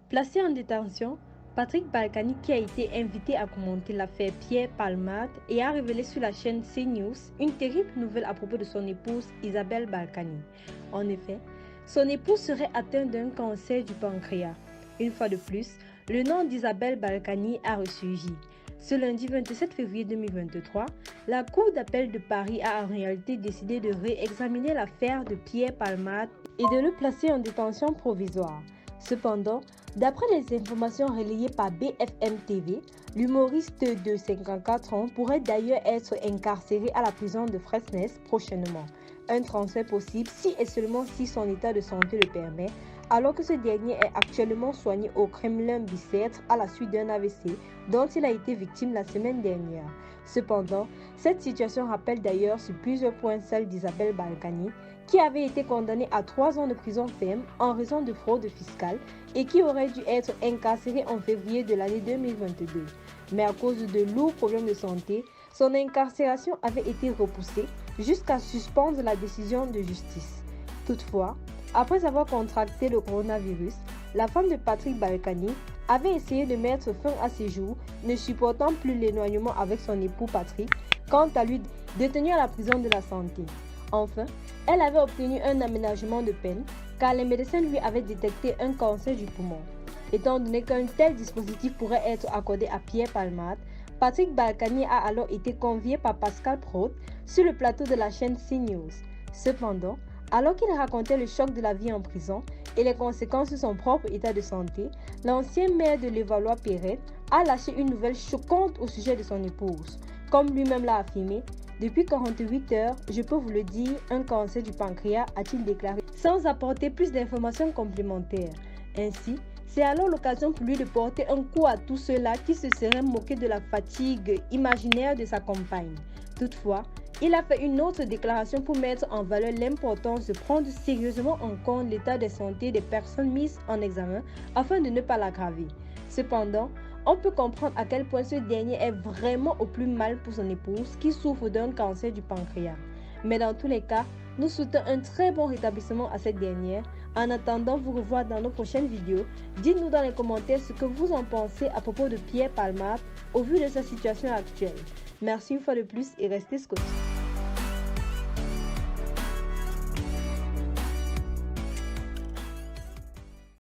Placé en détention, Patrick Balkany, qui a été invité à commenter l'affaire Pierre Palmade et a révélé sur la chaîne CNews une terrible nouvelle à propos de son épouse Isabelle Balkany. En effet, son épouse serait atteinte d'un cancer du pancréas. Une fois de plus, le nom d'Isabelle Balkany a ressurgi. Ce lundi 27 février 2023, la Cour d'appel de Paris a en réalité décidé de réexaminer l'affaire de Pierre Palmade et de le placer en détention provisoire. Cependant, d'après les informations relayées par BFM TV, l'humoriste de 54 ans pourrait d'ailleurs être incarcéré à la prison de Fresnes prochainement. Un transfert possible si et seulement si son état de santé le permet, alors que ce dernier est actuellement soigné au Kremlin-Bicêtre à la suite d'un AVC dont il a été victime la semaine dernière. Cependant, cette situation rappelle d'ailleurs sur plusieurs points celle d'Isabelle Balkany, qui avait été condamnée à 3 ans de prison ferme en raison de fraude fiscale et qui aurait dû être incarcérée en février de l'année 2022. Mais à cause de lourds problèmes de santé, son incarcération avait été repoussée jusqu'à suspendre la décision de justice. Toutefois, après avoir contracté le coronavirus, la femme de Patrick Balkany avait essayé de mettre fin à ses jours, ne supportant plus l'éloignement avec son époux Patrick, quant à lui détenu à la prison de la santé. Enfin, elle avait obtenu un aménagement de peine car les médecins lui avaient détecté un cancer du poumon. Étant donné qu'un tel dispositif pourrait être accordé à Pierre Palmade, Patrick Balkany a alors été convié par Pascal Praud sur le plateau de la chaîne CNews. Cependant, alors qu'il racontait le choc de la vie en prison et les conséquences sur son propre état de santé, l'ancien maire de Levallois-Perret a lâché une nouvelle choquante au sujet de son épouse. Comme lui-même l'a affirmé, depuis 48 heures, je peux vous le dire, un cancer du pancréas, a-t-il déclaré, sans apporter plus d'informations complémentaires. Ainsi, c'est alors l'occasion pour lui de porter un coup à tous ceux-là qui se seraient moqués de la fatigue imaginaire de sa compagne. Toutefois, il a fait une autre déclaration pour mettre en valeur l'importance de prendre sérieusement en compte l'état de santé des personnes mises en examen afin de ne pas l'aggraver. Cependant, on peut comprendre à quel point ce dernier est vraiment au plus mal pour son épouse qui souffre d'un cancer du pancréas. Mais dans tous les cas, nous souhaitons un très bon rétablissement à cette dernière. En attendant vous revoir dans nos prochaines vidéos, dites-nous dans les commentaires ce que vous en pensez à propos de Pierre Palmade au vu de sa situation actuelle. Merci une fois de plus et restez scotch.